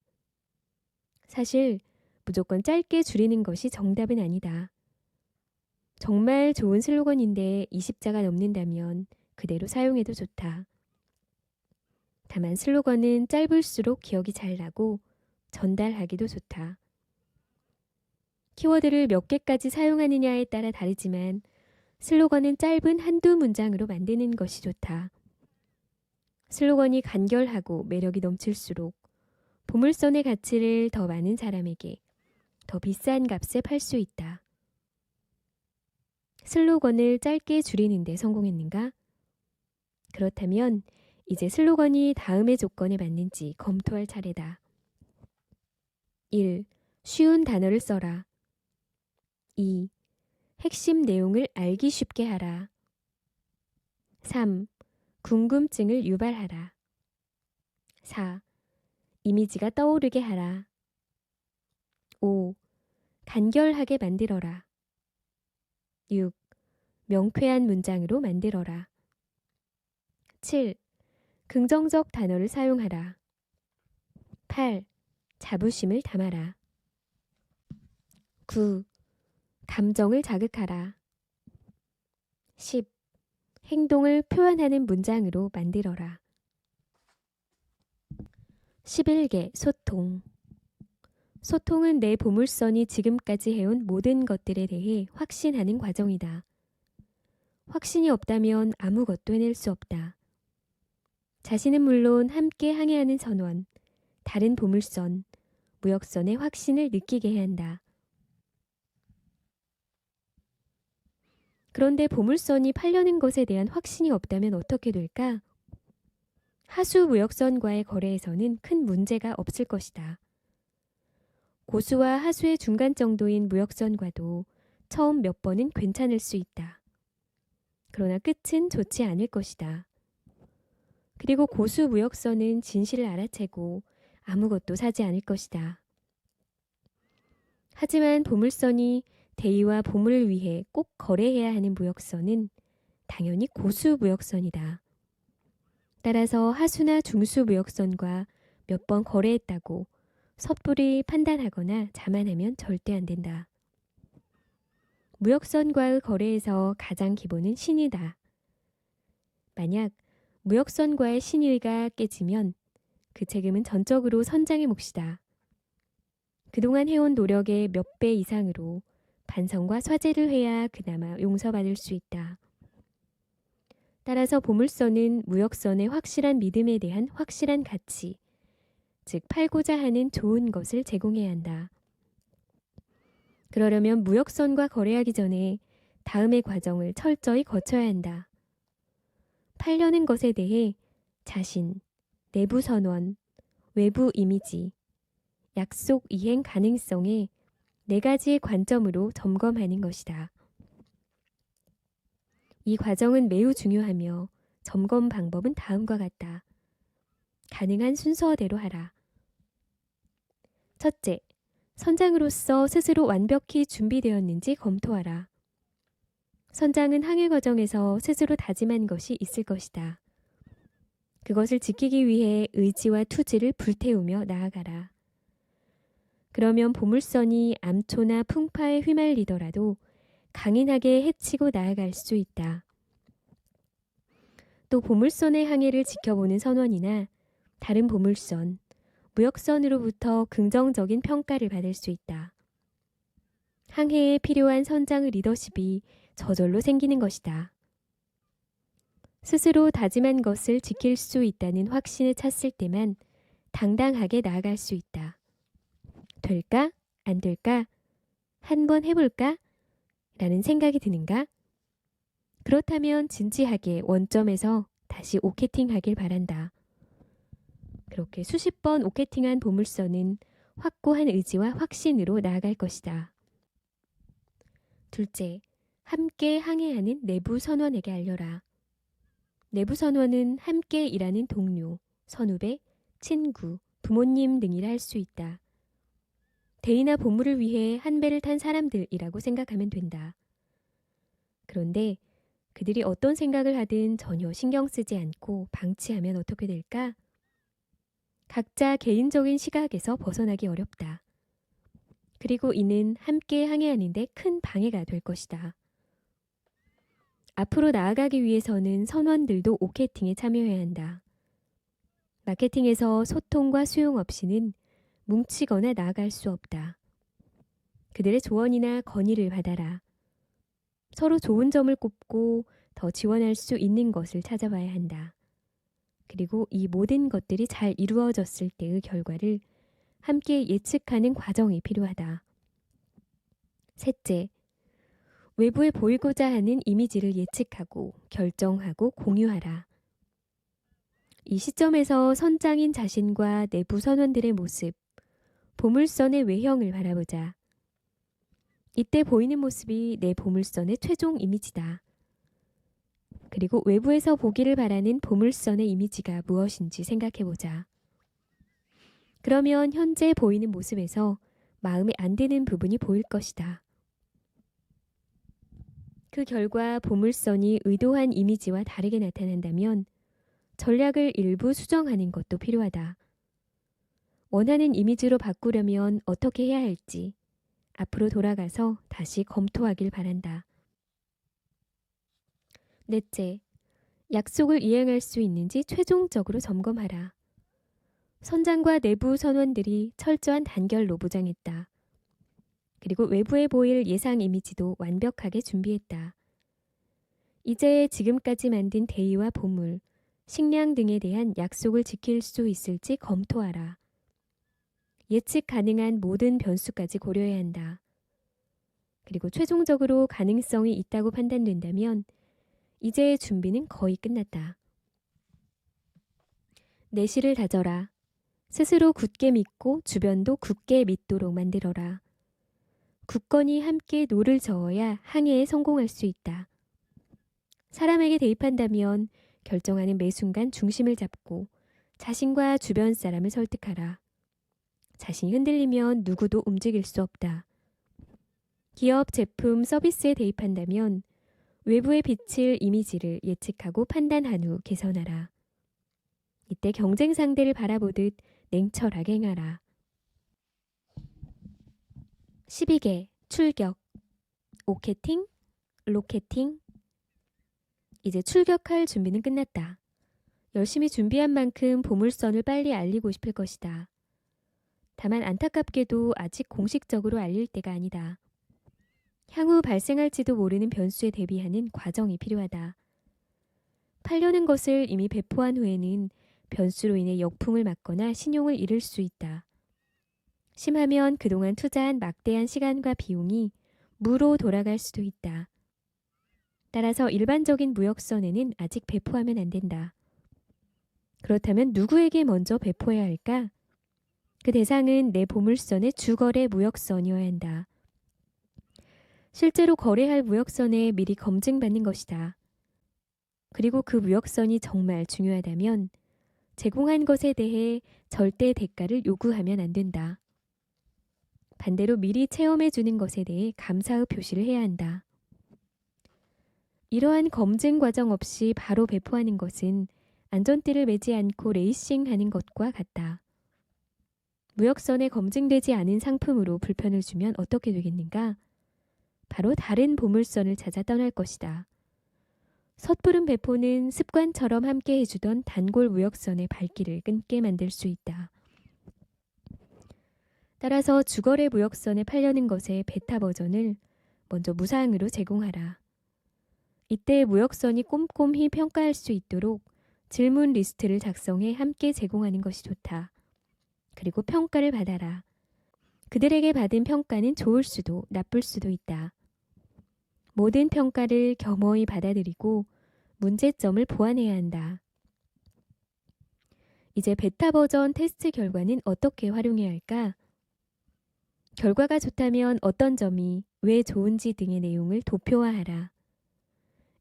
사실 무조건 짧게 줄이는 것이 정답은 아니다. 정말 좋은 슬로건인데 20자가 넘는다면 그대로 사용해도 좋다. 다만 슬로건은 짧을수록 기억이 잘 나고 전달하기도 좋다. 키워드를 몇 개까지 사용하느냐에 따라 다르지만 슬로건은 짧은 한두 문장으로 만드는 것이 좋다. 슬로건이 간결하고 매력이 넘칠수록 보물선의 가치를 더 많은 사람에게 더 비싼 값에 팔 수 있다. 슬로건을 짧게 줄이는 데 성공했는가? 그렇다면 이제 슬로건이 다음의 조건에 맞는지 검토할 차례다. 1. 쉬운 단어를 써라. 2. 핵심 내용을 알기 쉽게 하라. 3. 궁금증을 유발하라. 4. 이미지가 떠오르게 하라. 5. 간결하게 만들어라. 6. 명쾌한 문장으로 만들어라. 7. 긍정적 단어를 사용하라. 8. 자부심을 담아라. 9. 감정을 자극하라. 10. 행동을 표현하는 문장으로 만들어라. 11개 소통. 소통은 내 보물선이 지금까지 해온 모든 것들에 대해 확신하는 과정이다. 확신이 없다면 아무것도 해낼 수 없다. 자신은 물론 함께 항해하는 선원, 다른 보물선, 무역선의 확신을 느끼게 해야 한다. 그런데 보물선이 팔려는 것에 대한 확신이 없다면 어떻게 될까? 하수 무역선과의 거래에서는 큰 문제가 없을 것이다. 고수와 하수의 중간 정도인 무역선과도 처음 몇 번은 괜찮을 수 있다. 그러나 끝은 좋지 않을 것이다. 그리고 고수 무역선은 진실을 알아채고 아무것도 사지 않을 것이다. 하지만 보물선이 대의와 보물을 위해 꼭 거래해야 하는 무역선은 당연히 고수 무역선이다. 따라서 하수나 중수 무역선과 몇 번 거래했다고 섣불리 판단하거나 자만하면 절대 안 된다. 무역선과의 거래에서 가장 기본은 신의다. 만약 무역선과의 신의가 깨지면 그 책임은 전적으로 선장의 몫이다. 그동안 해온 노력의 몇 배 이상으로 반성과 사죄를 해야 그나마 용서받을 수 있다. 따라서 보물선은 무역선의 확실한 믿음에 대한 확실한 가치, 즉 팔고자 하는 좋은 것을 제공해야 한다. 그러려면 무역선과 거래하기 전에 다음의 과정을 철저히 거쳐야 한다. 팔려는 것에 대해 자신, 내부 선원, 외부 이미지, 약속 이행 가능성에 4가지의 관점으로 점검하는 것이다. 이 과정은 매우 중요하며 점검 방법은 다음과 같다. 가능한 순서대로 하라. 첫째, 선장으로서 스스로 완벽히 준비되었는지 검토하라. 선장은 항해 과정에서 스스로 다짐한 것이 있을 것이다. 그것을 지키기 위해 의지와 투지를 불태우며 나아가라. 그러면 보물선이 암초나 풍파에 휘말리더라도 강인하게 헤치고 나아갈 수 있다. 또 보물선의 항해를 지켜보는 선원이나 다른 보물선, 무역선으로부터 긍정적인 평가를 받을 수 있다. 항해에 필요한 선장의 리더십이 저절로 생기는 것이다. 스스로 다짐한 것을 지킬 수 있다는 확신을 찼을 때만 당당하게 나아갈 수 있다. 될까? 안 될까? 한번 해볼까? 라는 생각이 드는가? 그렇다면 진지하게 원점에서 다시 오케팅하길 바란다. 그렇게 수십 번 오케팅한 보물선은 확고한 의지와 확신으로 나아갈 것이다. 둘째, 함께 항해하는 내부 선원에게 알려라. 내부 선원은 함께 일하는 동료, 선후배, 친구, 부모님 등이라 할 수 있다. 대의나 보물을 위해 한 배를 탄 사람들이라고 생각하면 된다. 그런데 그들이 어떤 생각을 하든 전혀 신경 쓰지 않고 방치하면 어떻게 될까? 각자 개인적인 시각에서 벗어나기 어렵다. 그리고 이는 함께 항해하는 데 큰 방해가 될 것이다. 앞으로 나아가기 위해서는 선원들도 오케팅에 참여해야 한다. 마케팅에서 소통과 수용 없이는 뭉치거나 나아갈 수 없다. 그들의 조언이나 건의를 받아라. 서로 좋은 점을 꼽고 더 지원할 수 있는 것을 찾아봐야 한다. 그리고 이 모든 것들이 잘 이루어졌을 때의 결과를 함께 예측하는 과정이 필요하다. 셋째, 외부에 보이고자 하는 이미지를 예측하고 결정하고 공유하라. 이 시점에서 선장인 자신과 내부 선원들의 모습, 보물선의 외형을 바라보자. 이때 보이는 모습이 내 보물선의 최종 이미지다. 그리고 외부에서 보기를 바라는 보물선의 이미지가 무엇인지 생각해보자. 그러면 현재 보이는 모습에서 마음에 안 드는 부분이 보일 것이다. 그 결과 보물선이 의도한 이미지와 다르게 나타난다면 전략을 일부 수정하는 것도 필요하다. 원하는 이미지로 바꾸려면 어떻게 해야 할지 앞으로 돌아가서 다시 검토하길 바란다. 넷째, 약속을 이행할 수 있는지 최종적으로 점검하라. 선장과 내부 선원들이 철저한 단결로 무장했다. 그리고 외부에 보일 예상 이미지도 완벽하게 준비했다. 이제 지금까지 만든 대의와 보물, 식량 등에 대한 약속을 지킬 수 있을지 검토하라. 예측 가능한 모든 변수까지 고려해야 한다. 그리고 최종적으로 가능성이 있다고 판단된다면 이제 준비는 거의 끝났다. 내실을 다져라. 스스로 굳게 믿고 주변도 굳게 믿도록 만들어라. 굳건히 함께 노를 저어야 항해에 성공할 수 있다. 사람에게 대입한다면 결정하는 매 순간 중심을 잡고 자신과 주변 사람을 설득하라. 자신이 흔들리면 누구도 움직일 수 없다. 기업, 제품, 서비스에 대입한다면 외부에 비칠 이미지를 예측하고 판단한 후 개선하라. 이때 경쟁 상대를 바라보듯 냉철하게 행하라. 12개 출격, 오케팅, 로케팅. 이제 출격할 준비는 끝났다. 열심히 준비한 만큼 보물선을 빨리 알리고 싶을 것이다. 다만 안타깝게도 아직 공식적으로 알릴 때가 아니다. 향후 발생할지도 모르는 변수에 대비하는 과정이 필요하다. 팔려는 것을 이미 배포한 후에는 변수로 인해 역풍을 맞거나 신용을 잃을 수 있다. 심하면 그동안 투자한 막대한 시간과 비용이 무로 돌아갈 수도 있다. 따라서 일반적인 무역선에는 아직 배포하면 안 된다. 그렇다면 누구에게 먼저 배포해야 할까? 그 대상은 내 보물선의 주거래 무역선이어야 한다. 실제로 거래할 무역선에 미리 검증받는 것이다. 그리고 그 무역선이 정말 중요하다면 제공한 것에 대해 절대 대가를 요구하면 안 된다. 반대로 미리 체험해 주는 것에 대해 감사의 표시를 해야 한다. 이러한 검증 과정 없이 바로 배포하는 것은 안전띠를 매지 않고 레이싱하는 것과 같다. 무역선에 검증되지 않은 상품으로 불편을 주면 어떻게 되겠는가? 바로 다른 보물선을 찾아 떠날 것이다. 섣부른 배포는 습관처럼 함께 해주던 단골 무역선의 발길을 끊게 만들 수 있다. 따라서 주거래 무역선에 팔려는 것의 베타 버전을 먼저 무상으로 제공하라. 이때 무역선이 꼼꼼히 평가할 수 있도록 질문 리스트를 작성해 함께 제공하는 것이 좋다. 그리고 평가를 받아라. 그들에게 받은 평가는 좋을 수도 나쁠 수도 있다. 모든 평가를 겸허히 받아들이고 문제점을 보완해야 한다. 이제 베타 버전 테스트 결과는 어떻게 활용해야 할까? 결과가 좋다면 어떤 점이 왜 좋은지 등의 내용을 도표화하라.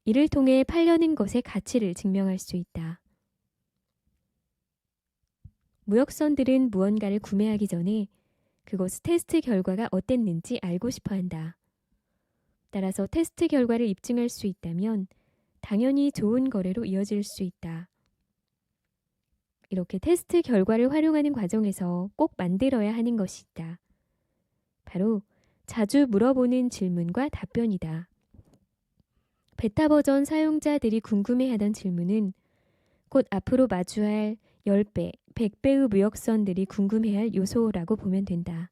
이를 통해 팔려는 것의 가치를 증명할 수 있다. 무역선들은 무언가를 구매하기 전에 그것의 테스트 결과가 어땠는지 알고 싶어 한다. 따라서 테스트 결과를 입증할 수 있다면 당연히 좋은 거래로 이어질 수 있다. 이렇게 테스트 결과를 활용하는 과정에서 꼭 만들어야 하는 것이 있다. 바로 자주 물어보는 질문과 답변이다. 베타 버전 사용자들이 궁금해하던 질문은 곧 앞으로 마주할 10배, 100배의 무역선들이 궁금해할 요소라고 보면 된다.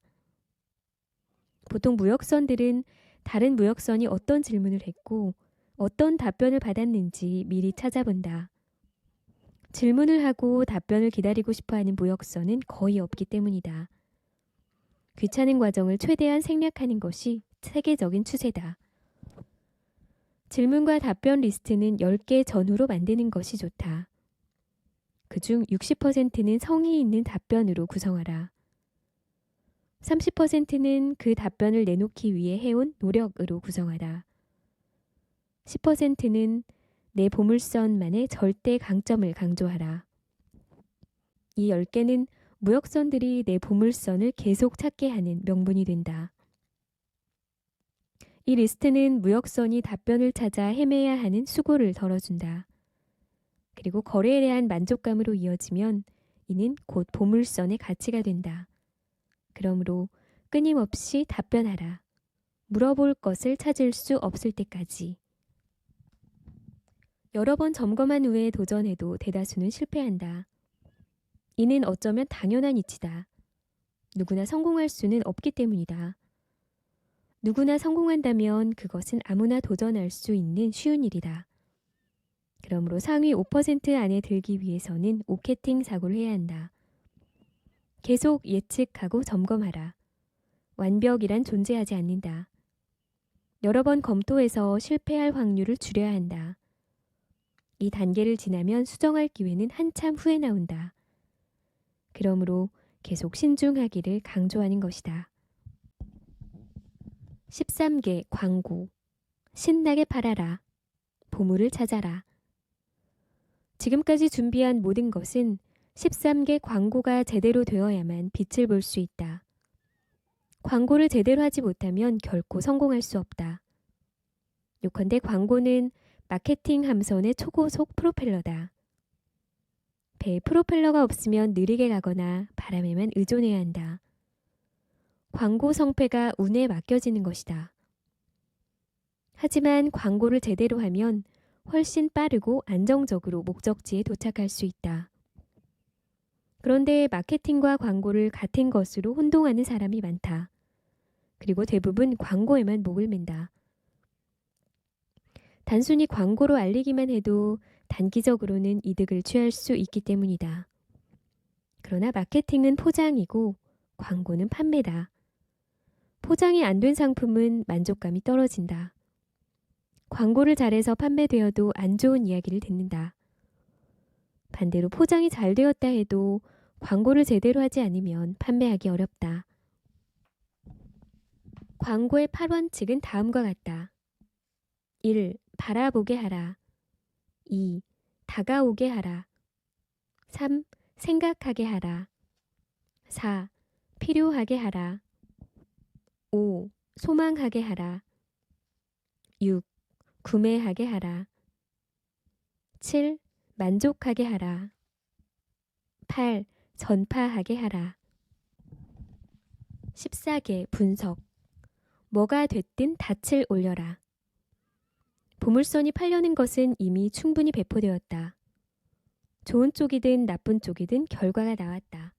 보통 무역선들은 다른 무역선이 어떤 질문을 했고 어떤 답변을 받았는지 미리 찾아본다. 질문을 하고 답변을 기다리고 싶어하는 무역선은 거의 없기 때문이다. 귀찮은 과정을 최대한 생략하는 것이 세계적인 추세다. 질문과 답변 리스트는 10개 전후로 만드는 것이 좋다. 그중 60%는 성의 있는 답변으로 구성하라. 30%는 그 답변을 내놓기 위해 해온 노력으로 구성하라. 10%는 내 보물선만의 절대 강점을 강조하라. 이 10개는 무역선들이 내 보물선을 계속 찾게 하는 명분이 된다. 이 리스트는 무역선이 답변을 찾아 헤매야 하는 수고를 덜어준다. 그리고 거래에 대한 만족감으로 이어지면 이는 곧 보물선의 가치가 된다. 그러므로 끊임없이 답변하라. 물어볼 것을 찾을 수 없을 때까지. 여러 번 점검한 후에 도전해도 대다수는 실패한다. 이는 어쩌면 당연한 이치다. 누구나 성공할 수는 없기 때문이다. 누구나 성공한다면 그것은 아무나 도전할 수 있는 쉬운 일이다. 그러므로 상위 5% 안에 들기 위해서는 오케팅 사고를 해야 한다. 계속 예측하고 점검하라. 완벽이란 존재하지 않는다. 여러 번 검토해서 실패할 확률을 줄여야 한다. 이 단계를 지나면 수정할 기회는 한참 후에 나온다. 그러므로 계속 신중하기를 강조하는 것이다. 13개 광고. 신나게 팔아라. 보물을 찾아라. 지금까지 준비한 모든 것은 13개 광고가 제대로 되어야만 빛을 볼 수 있다. 광고를 제대로 하지 못하면 결코 성공할 수 없다. 요컨대 광고는 마케팅 함선의 초고속 프로펠러다. 배에 프로펠러가 없으면 느리게 가거나 바람에만 의존해야 한다. 광고 성패가 운에 맡겨지는 것이다. 하지만 광고를 제대로 하면 훨씬 빠르고 안정적으로 목적지에 도착할 수 있다. 그런데 마케팅과 광고를 같은 것으로 혼동하는 사람이 많다. 그리고 대부분 광고에만 목을 맨다. 단순히 광고로 알리기만 해도 단기적으로는 이득을 취할 수 있기 때문이다. 그러나 마케팅은 포장이고 광고는 판매다. 포장이 안 된 상품은 만족감이 떨어진다. 광고를 잘해서 판매되어도 안 좋은 이야기를 듣는다. 반대로 포장이 잘 되었다 해도 광고를 제대로 하지 않으면 판매하기 어렵다. 광고의 8원칙은 다음과 같다. 1. 바라보게 하라. 2. 다가오게 하라. 3. 생각하게 하라. 4. 필요하게 하라. 5. 소망하게 하라. 6. 구매하게 하라. 7. 만족하게 하라. 8. 전파하게 하라. 14개 분석. 뭐가 됐든 닻을 올려라. 보물선이 팔려는 것은 이미 충분히 배포되었다. 좋은 쪽이든 나쁜 쪽이든 결과가 나왔다.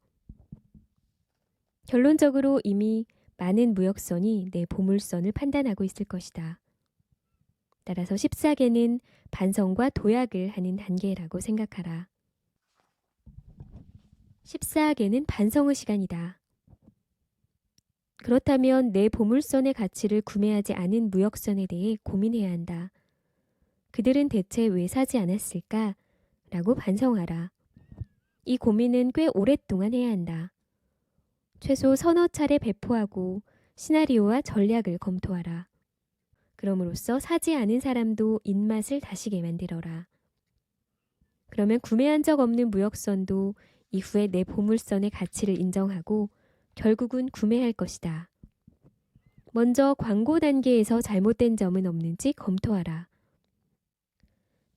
결론적으로 이미 많은 무역선이 내 보물선을 판단하고 있을 것이다. 따라서 14개는 반성과 도약을 하는 단계라고 생각하라. 14개는 반성의 시간이다. 그렇다면 내 보물선의 가치를 구매하지 않은 무역선에 대해 고민해야 한다. 그들은 대체 왜 사지 않았을까? 라고 반성하라. 이 고민은 꽤 오랫동안 해야 한다. 최소 서너 차례 배포하고 시나리오와 전략을 검토하라. 그럼으로써 사지 않은 사람도 입맛을 다시게 만들어라. 그러면 구매한 적 없는 무역선도 이후에 내 보물선의 가치를 인정하고 결국은 구매할 것이다. 먼저 광고 단계에서 잘못된 점은 없는지 검토하라.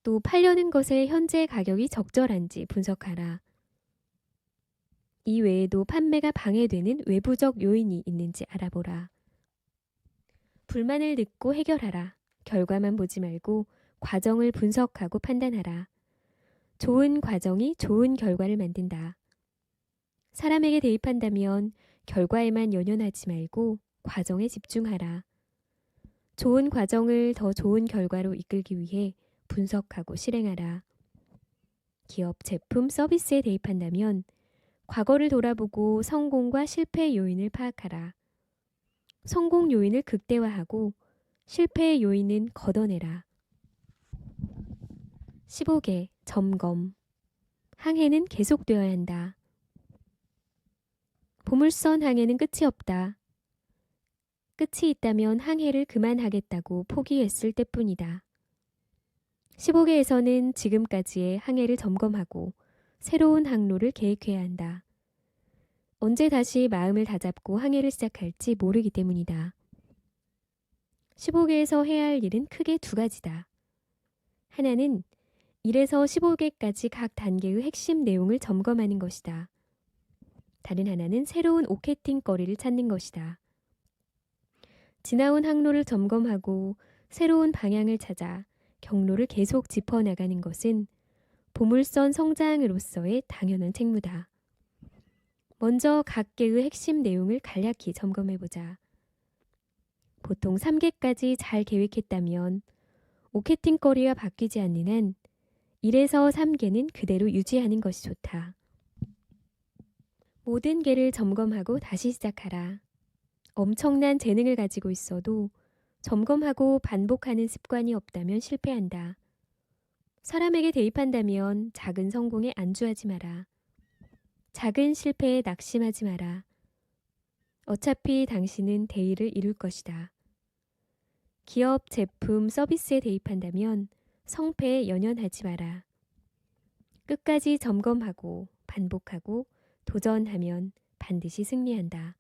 또 팔려는 것의 현재 가격이 적절한지 분석하라. 이 외에도 판매가 방해되는 외부적 요인이 있는지 알아보라. 불만을 듣고 해결하라. 결과만 보지 말고 과정을 분석하고 판단하라. 좋은 과정이 좋은 결과를 만든다. 사람에게 대입한다면 결과에만 연연하지 말고 과정에 집중하라. 좋은 과정을 더 좋은 결과로 이끌기 위해 분석하고 실행하라. 기업, 제품, 서비스에 대입한다면 과거를 돌아보고 성공과 실패의 요인을 파악하라. 성공 요인을 극대화하고 실패의 요인은 걷어내라. 15개 점검. 항해는 계속되어야 한다. 보물선 항해는 끝이 없다. 끝이 있다면 항해를 그만하겠다고 포기했을 때뿐이다. 15개에서는 지금까지의 항해를 점검하고 새로운 항로를 계획해야 한다. 언제 다시 마음을 다잡고 항해를 시작할지 모르기 때문이다. 15개에서 해야 할 일은 크게 두 가지다. 하나는 1에서 15개까지 각 단계의 핵심 내용을 점검하는 것이다. 다른 하나는 새로운 오케팅거리를 찾는 것이다. 지나온 항로를 점검하고 새로운 방향을 찾아 경로를 계속 짚어나가는 것은 보물선 성장으로서의 당연한 책무다. 먼저 각 개의 핵심 내용을 간략히 점검해보자. 보통 3개까지 잘 계획했다면 오케팅거리가 바뀌지 않는 한 1에서 3개는 그대로 유지하는 것이 좋다. 모든 개를 점검하고 다시 시작하라. 엄청난 재능을 가지고 있어도 점검하고 반복하는 습관이 없다면 실패한다. 사람에게 대입한다면 작은 성공에 안주하지 마라. 작은 실패에 낙심하지 마라. 어차피 당신은 대의를 이룰 것이다. 기업, 제품, 서비스에 대입한다면 성패에 연연하지 마라. 끝까지 점검하고 반복하고 도전하면 반드시 승리한다.